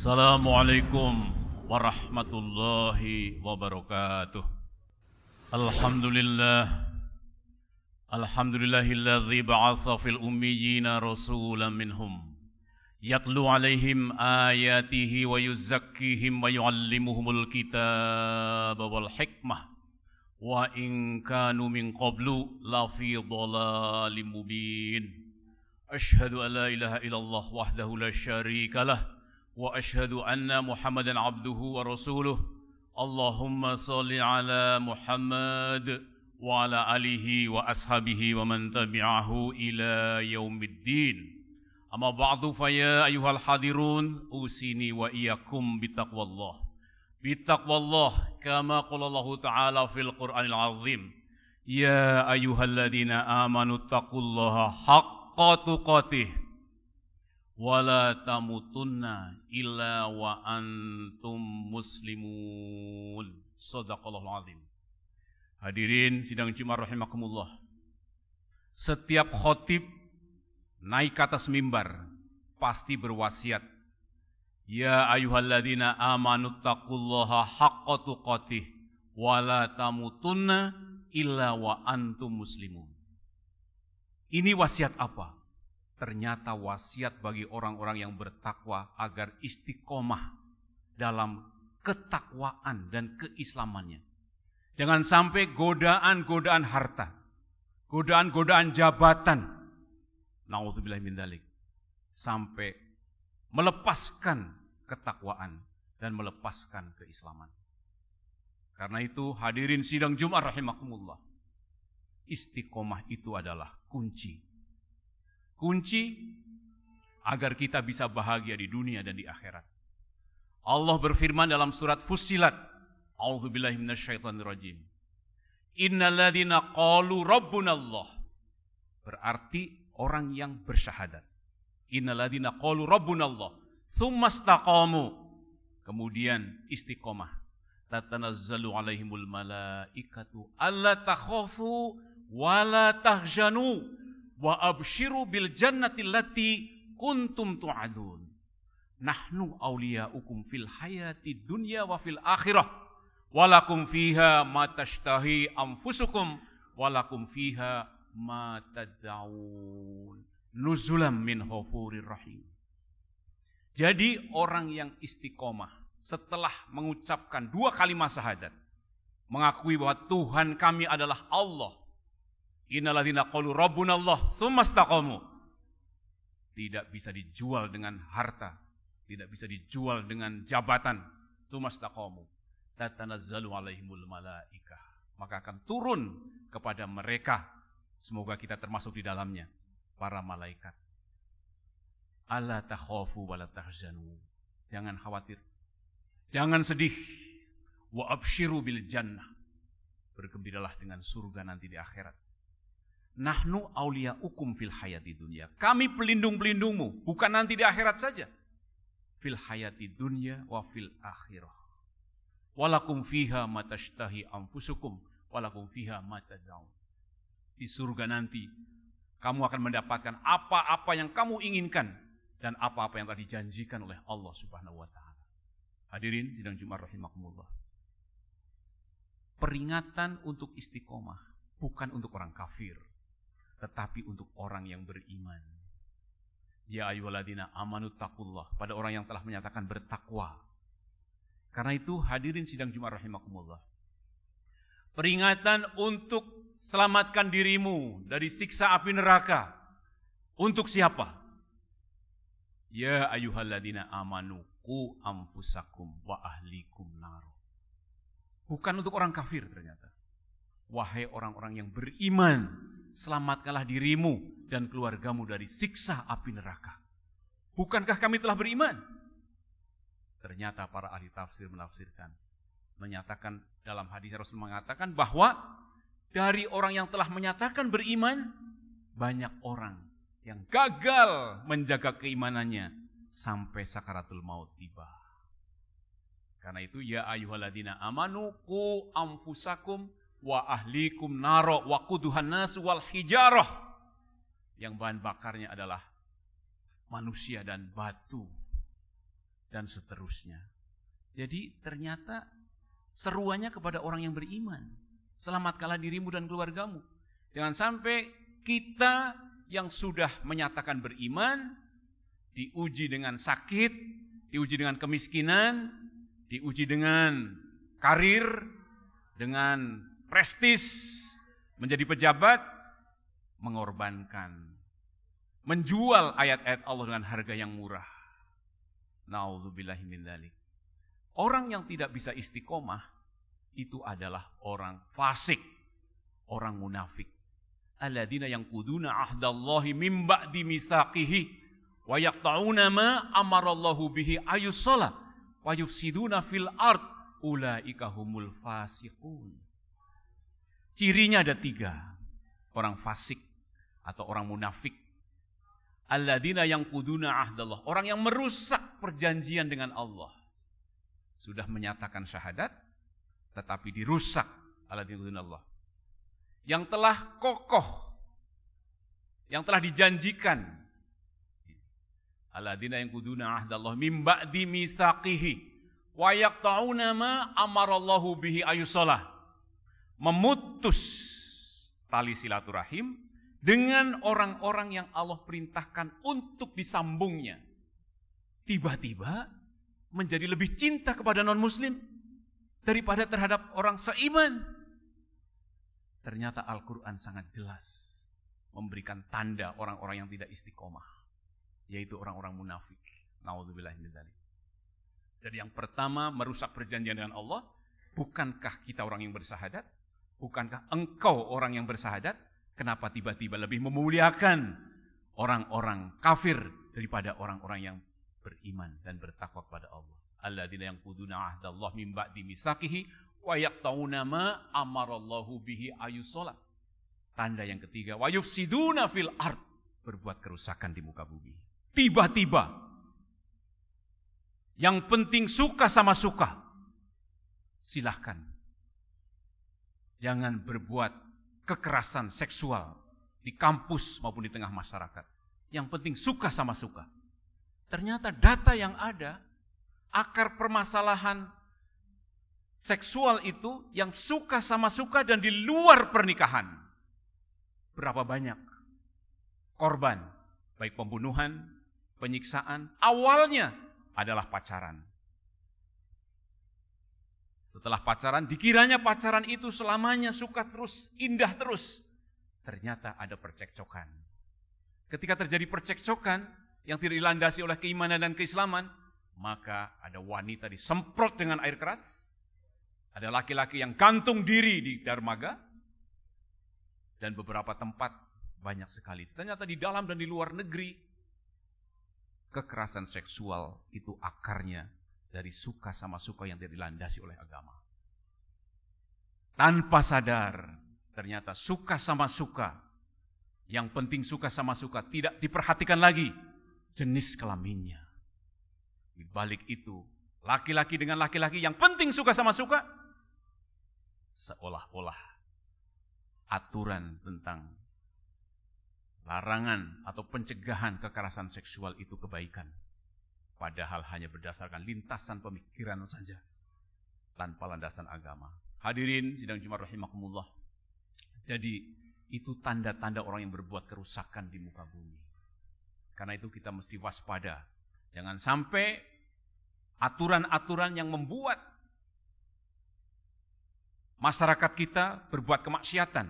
Assalamualaikum warahmatullahi wabarakatuh. Alhamdulillahilladzi ba'atsa fil ummiyina rasulan minhum yatlu alaihim ayatihi wa yuzakkihim wa yuallimuhumul kitaba wal hikmah wa in kanu min qablu lafi dhalalim mubin. Asyhadu an la ilaha illallah wahdahu la syarikalah wa asyhadu anna Muhammadan abduhu wa rasuluh. Allahumma salli ala Muhammad wa ala alihi wa ashabihi wa man tabi'ahu ila yaumiddin. Amma ba'du fa ya ayyuhal hadirun usini wa iyyakum bittaqwallah. Bittaqwallah kama qala Allah Ta'ala fil Qur'anil Azim. Ya ayyuhalladzina amanu taqullaha haqqa tuqatih wala tamutunna illa wa antum muslimun. Shadaqallahul azim. Hadirin sidang Jumat rahimakumullah. Setiap khotib naik ke atas mimbar pasti berwasiat, ya ayyuhalladzina amanu taqullaha haqqa tuqatih wala tamutunna illa wa antum muslimun. Ini wasiat apa? Ternyata wasiat bagi orang-orang yang bertakwa agar istiqomah dalam ketakwaan dan keislamannya. Jangan sampai godaan-godaan harta, godaan-godaan jabatan, na'udzubillah min dzalik, sampai melepaskan ketakwaan dan melepaskan keislaman. Karena itu hadirin sidang Jumat rahimakumullah, istiqomah itu adalah kunci agar kita bisa bahagia di dunia dan di akhirat. Allah berfirman dalam surat Fussilat, a'udzubillahi minasyaitonirrajim. Innal ladzina qalu rabbunallah, berarti orang yang bersyahadat. Innal ladzina qalu rabbunallah tsumma istaqamu, kemudian istiqomah. Tatanazzalu alaihimul malaikatu alla takhafu wa la tahzanu wa abshiru bil jannati allati kuntum tu'adun. Nahnu awliyaukum fil hayati dunya wa fil akhirah walakum fiha ma tashtahi anfusukum walakum fiha ma tad'un nuzulam min ghafurir rahim. Jadi orang yang istiqomah setelah mengucapkan dua kalimat syahadat, mengakui bahwa Tuhan kami adalah Allah, innalladzina qalu rabbunallah tsumma istaqamu, tidak bisa dijual dengan harta, tidak bisa dijual dengan jabatan. Tsumma istaqamu tatanazzalu alaihimul malaikah, maka akan turun kepada mereka, semoga kita termasuk di dalamnya, para malaikat. Alla takhafu wa la tahzanu, jangan khawatir, jangan sedih. Wa abshiru bil jannah, bergembiralah dengan surga nanti di akhirat. Nahnu awliyaukum fil hayati dunya, kami pelindung-pelindungmu bukan nanti di akhirat saja, fil hayati dunya wa fil akhirah. Walakum fiha ma tashtahi anfusukum walakum fiha ma tad'un. Di surga nanti kamu akan mendapatkan apa-apa yang kamu inginkan dan apa-apa yang telah dijanjikan oleh Allah Subhanahu wa taala. Hadirin sidang Jumat rahimakumullah. Peringatan untuk istiqomah bukan untuk orang kafir, tetapi untuk orang yang beriman. Ya ayyuhalladzina amanu taqullah, pada orang yang telah menyatakan bertakwa. Karena itu hadirin sidang Jumat rahimakumullah, peringatan untuk selamatkan dirimu dari siksa api neraka. Untuk siapa? Ya ayyuhalladzina amanu qu anfusakum wa ahlikum nar. Bukan untuk orang kafir ternyata. Wahai orang-orang yang beriman, selamatkanlah dirimu dan keluargamu dari siksa api neraka. Bukankah kami telah beriman? Ternyata para ahli tafsir menafsirkan, menyatakan dalam hadis Rasul mengatakan bahwa dari orang yang telah menyatakan beriman, banyak orang yang gagal menjaga keimanannya sampai sakaratul maut tiba. Karena itu ya ayyuhalladzina amanu qu anfusakum wa ahlikum naro wa quduhan nas wal hijarah, yang bahan bakarnya adalah manusia dan batu. dan seterusnya. Jadi ternyata seruannya kepada orang yang beriman. Selamatkanlah dirimu dan keluargamu. Jangan sampai kita yang sudah menyatakan beriman diuji dengan sakit, diuji dengan kemiskinan, diuji dengan karir, dengan prestis, menjadi pejabat, mengorbankan, menjual ayat-ayat Allah dengan harga yang murah. Na'udzubillahi min dzalik. Orang yang tidak bisa istiqomah itu adalah orang fasik, orang munafik. Alladzina yanquduna ahdallahi min ba'di mitsaqihi wa yaqta'una ma amarallahu bihi ayyusala wa yufsiduna fil ard ulaika humul fasiqun. Cirinya ada 3. Orang fasik atau orang munafik. Alladzina yanquduna ahdallah, orang yang merusak perjanjian dengan Allah. Sudah menyatakan syahadat tetapi dirusak. Alladzina Allah. Yang telah kokoh, yang telah dijanjikan. Alladzina yanquduna ahdallah min ba'di mitsaqihi wa yaqta'una ma amarallahu bihi ayyusalah. Memutus tali silaturahim dengan orang-orang yang Allah perintahkan untuk disambungnya. Tiba-tiba menjadi lebih cinta kepada non-muslim daripada terhadap orang seiman. Ternyata Al-Quran sangat jelas memberikan tanda orang-orang yang tidak istiqomah, yaitu orang-orang munafik. Na'udzubillahi min dzalik. Jadi yang pertama, merusak perjanjian dengan Allah. Bukankah kita orang yang bersahadat? Bukankah engkau orang yang bersahadat? Kenapa tiba-tiba lebih memuliakan orang-orang kafir daripada orang-orang yang beriman dan bertakwa kepada Allah? Alladzina yanquduna ahdallahi min ba'di mitsaqihi wa yaqta'una ma amarallahu bihi ayyusalat. Tanda yang ketiga, wa yufsiduna fil ard, berbuat kerusakan di muka bumi. Tiba-tiba yang penting suka sama suka. Silahkan. Jangan berbuat kekerasan seksual di kampus maupun di tengah masyarakat. Yang penting suka sama suka. Ternyata data yang ada, akar permasalahan seksual itu yang suka sama suka dan di luar pernikahan. Berapa banyak korban, baik pembunuhan, penyiksaan, awalnya adalah pacaran. Setelah pacaran, dikiranya pacaran itu selamanya suka terus, indah terus. Ternyata ada percekcokan. Ketika terjadi percekcokan yang tidak dilandasi oleh keimanan dan keislaman, maka ada wanita disemprot dengan air keras. Ada laki-laki yang gantung diri di dermaga. Dan beberapa tempat banyak sekali. Ternyata di dalam dan di luar negeri, kekerasan seksual itu akarnya dari suka sama suka yang tidak dilandasi oleh agama. Tanpa sadar, ternyata suka sama suka, yang penting suka sama suka, tidak diperhatikan lagi jenis kelaminnya. Di balik itu, laki-laki dengan laki-laki yang penting suka sama suka, seolah-olah aturan tentang larangan atau pencegahan kekerasan seksual itu kebaikan. Padahal hanya berdasarkan lintasan pemikiran saja, tanpa landasan agama. Hadirin sidang Jumat rahimakumullah. Jadi itu tanda-tanda orang yang berbuat kerusakan di muka bumi. Karena itu kita mesti waspada. Jangan sampai aturan-aturan yang membuat masyarakat kita berbuat kemaksiatan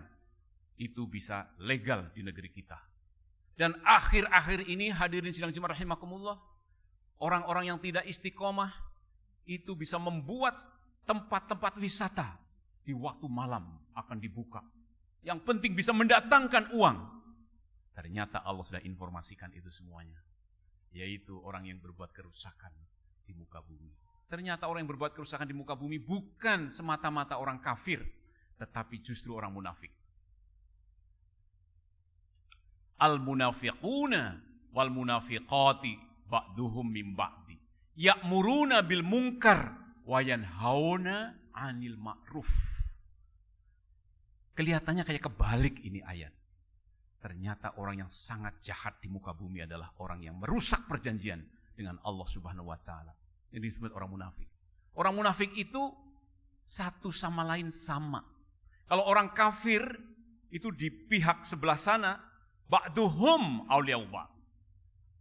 itu bisa legal di negeri kita. Dan akhir-akhir ini hadirin sidang Jumat rahimakumullah, orang-orang yang tidak istiqomah itu bisa membuat tempat-tempat wisata di waktu malam akan dibuka. Yang penting bisa mendatangkan uang. Ternyata Allah sudah informasikan itu semuanya. Yaitu orang yang berbuat kerusakan di muka bumi. Ternyata orang yang berbuat kerusakan di muka bumi bukan semata-mata orang kafir, tetapi justru orang munafik. Al-munafiquna wal munafiqati ba'duhum min ba'di ya'muruna bil munkar wa yanhauna 'anil ma'ruf. Kelihatannya kayak kebalik ini ayat. Ternyata orang yang sangat jahat di muka bumi adalah orang yang merusak perjanjian dengan Allah Subhanahu wa taala. Yang disebut orang munafik. Orang munafik itu satu sama lain sama. Kalau orang kafir itu di pihak sebelah sana, ba'duhum awliya'u ba'd.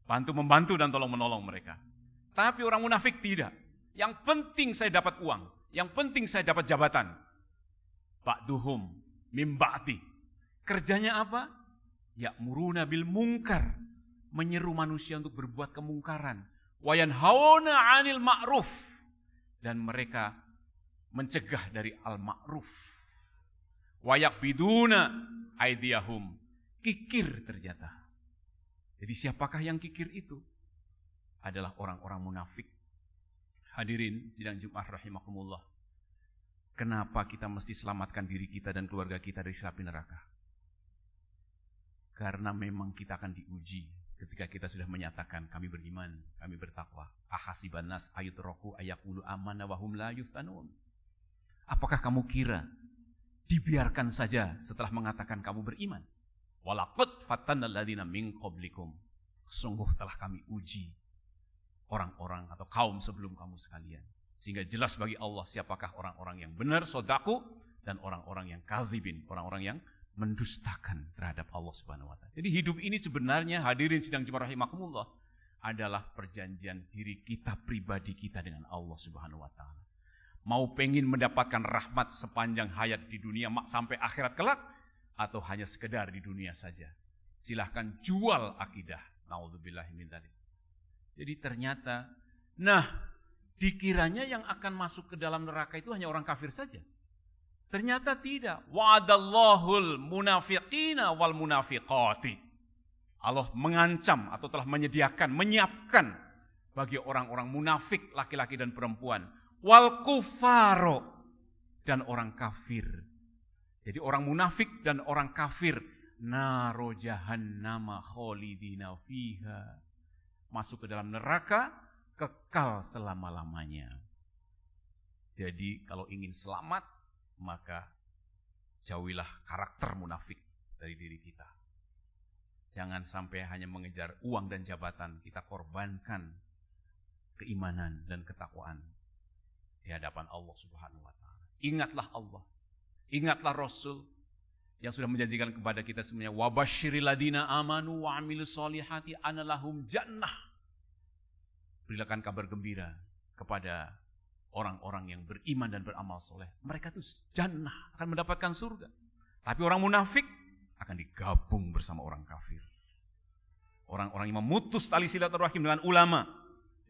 Bantu-membantu dan tolong-menolong mereka. Tapi orang munafik tidak. Yang penting saya dapat uang. Yang penting saya dapat jabatan. Ba'duhum mim ba'di. Kerjanya apa? Ya'muruna bil munkar. Menyeru manusia untuk berbuat kemungkaran. Wa yanhauna 'anil ma'ruf. Dan mereka mencegah dari al-ma'ruf. Wa yaqbiduna aydiyahum. Kikir ternyata. Jadi siapakah yang kikir itu? Adalah orang-orang munafik. Hadirin sidang Jumat rahimakumullah. Kenapa kita mesti selamatkan diri kita dan keluarga kita dari api neraka? Karena memang kita akan diuji ketika kita sudah menyatakan kami beriman, kami bertakwa. Ahasiban nas ayutraku ayaqulu amanna wa hum la yuftanun. Apakah kamu kira dibiarkan saja setelah mengatakan kamu beriman? Walaqad fatanna alladziina min qablikum. Sungguh telah kami uji orang-orang atau kaum sebelum kamu sekalian. Sehingga jelas bagi Allah siapakah orang-orang yang benar, sodaku, dan orang-orang yang kadzibin, orang-orang yang mendustakan terhadap Allah Subhanahu wa Ta'ala. Jadi hidup ini sebenarnya, hadirin sidang Jumat rahimakumullah, adalah perjanjian diri kita pribadi kita dengan Allah Subhanahu wa Ta'ala. Mau pengen mendapatkan rahmat sepanjang hayat di dunia sampai akhirat kelak, atau hanya sekedar di dunia saja. Silahkan jual akidah. Na'udzubillahi min dzalik. Jadi ternyata, dikiranya yang akan masuk ke dalam neraka itu hanya orang kafir saja. Ternyata tidak. Wa'adallahul munafiqina wal munafiqati. Allah mengancam atau telah menyediakan, menyiapkan bagi orang-orang munafik, laki-laki dan perempuan. Wal kufaro. Dan orang kafir. Jadi orang munafik dan orang kafir. Naro jahannama kholidina fiha. Masuk ke dalam neraka, kekal selama-lamanya. Jadi kalau ingin selamat, maka jauhilah karakter munafik dari diri kita. Jangan sampai hanya mengejar uang dan jabatan, kita korbankan keimanan dan ketakwaan di hadapan Allah Subhanahu wa Ta'ala. Ingatlah Allah, ingatlah Rasul yang sudah menjanjikan kepada kita semuanya, wabashiril ladina amanu wa amilus solihati analahum jannah. Berikan kabar gembira kepada orang-orang yang beriman dan beramal soleh. Mereka itu jannah, akan mendapatkan surga. Tapi orang munafik akan digabung bersama orang kafir. Orang-orang yang memutus tali silaturahim dengan ulama,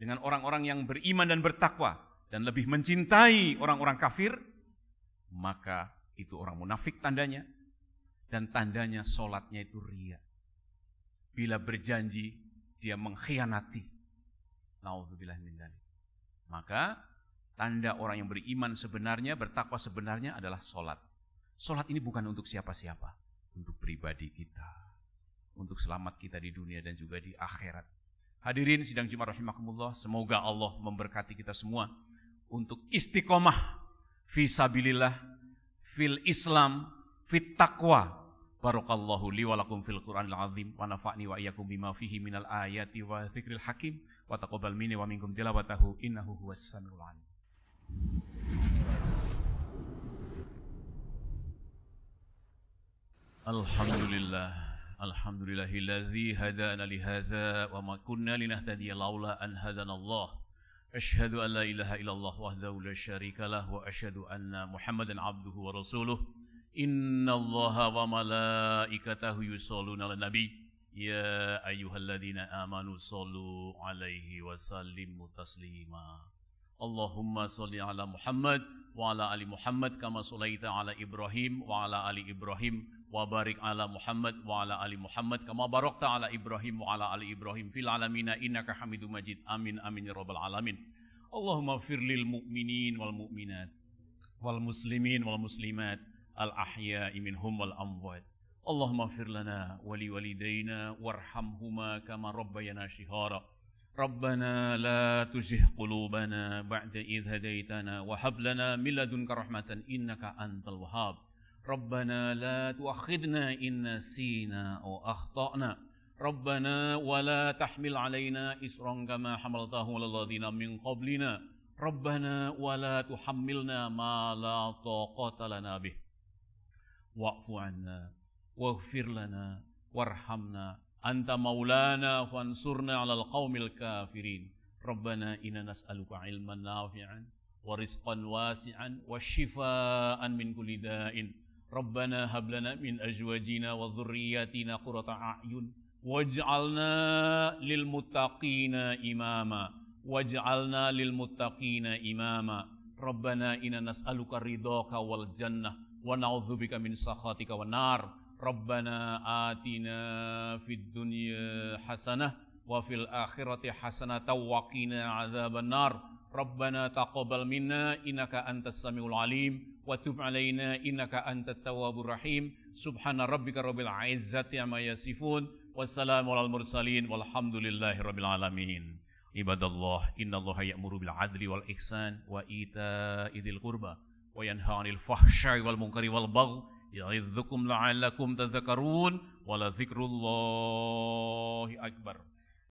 dengan orang-orang yang beriman dan bertakwa, dan lebih mencintai orang-orang kafir, maka itu orang munafik tandanya. Dan tandanya sholatnya itu riya. Bila berjanji, dia mengkhianati. Na'udzubillah min dzalik. Maka tanda orang yang beriman sebenarnya, bertakwa sebenarnya adalah sholat. Sholat ini bukan untuk siapa-siapa. Untuk pribadi kita. Untuk selamat kita di dunia dan juga di akhirat. Hadirin sidang Jumat rahimakumullah. Semoga Allah memberkati kita semua. Untuk istiqomah. Fi sabilillah. Fil Islam. Fit taqwa. Barakallahu li wa lakum fil Qur'anil azim wa nafa'ni wa iyyakum bima fihi minal ayati wa dzikril hakim wa taqabbal minni wa minkum tilawatahu innahu huwas samiul alim. Alhamdulillahilladzi hadana li hadza wa ma kunna linahtadiya laula an hadanallah. Asyhadu an la ilaha illallah wahdahu la syarikalah wa asyhadu anna Muhammadan abduhu wa rasuluh. Innallaha wa malaikatahu yusholluna 'alan nabi ya ayyuhalladzina amanu shollu 'alaihi wa sallimu taslima. Allahumma sholli 'ala Muhammad wa 'ala ali Muhammad kama shallaita 'ala Ibrahim wa 'ala ali Ibrahim wa barik 'ala Muhammad wa 'ala ali Muhammad kama barakta 'ala Ibrahim wa 'ala ali Ibrahim fil 'alamin innaka Hamidum Majid. Amin amin ya rabbal alamin. Allahumma ighfir lil mu'minin wal mu'minat wal muslimin wal muslimat al-ahya'i minhum wal amwat. Allahumma ighfir lana wa li walidayna warhamhuma kama rabbayana shihara. Rabbana la tuzigh qulubana ba'da idh hadaytana wa hab lana min ladunka rahmatan innaka antal wahhab. Rabbana la tu'akhidna in nasina aw akhtana. ربنا ولا تحمل علينا إصرا كما حملته على الذين من قبلنا ربنا ولا تحملنا ما لا طاقة لنا به واعف عنا واغفر لنا وارحمنا أنت مولانا فانصرنا على القوم الكافرين ربنا إنا نسألك علما نافعا ورزقا واسعا والشفاء من كل داء ربنا هب لنا من أزواجنا وذرياتنا قرة أعين واجعلنا للمتقين إماما واجعلنا للمتقين إماما ربنا إنا نسألك رضاك والجنة ونعوذ بك من سخطك والنار ربنا آتنا في الدنيا حسنة وفي الآخرة حسنة وقنا عذاب النار ربنا تقبل منا إنك أنت السميع العليم وتب علينا إنك أنت التواب الرحيم سبحان ربك رب العزة عما يصفون والسلام على المرسلين والحمد لله رب العالمين عباد الله إن الله يأمر بالعدل والإحسان وإيتاء ذي القربى وينهى عن الفحشاء والمنكر والبغي يعظكم لعلكم تذكرون ولذكر الله أكبر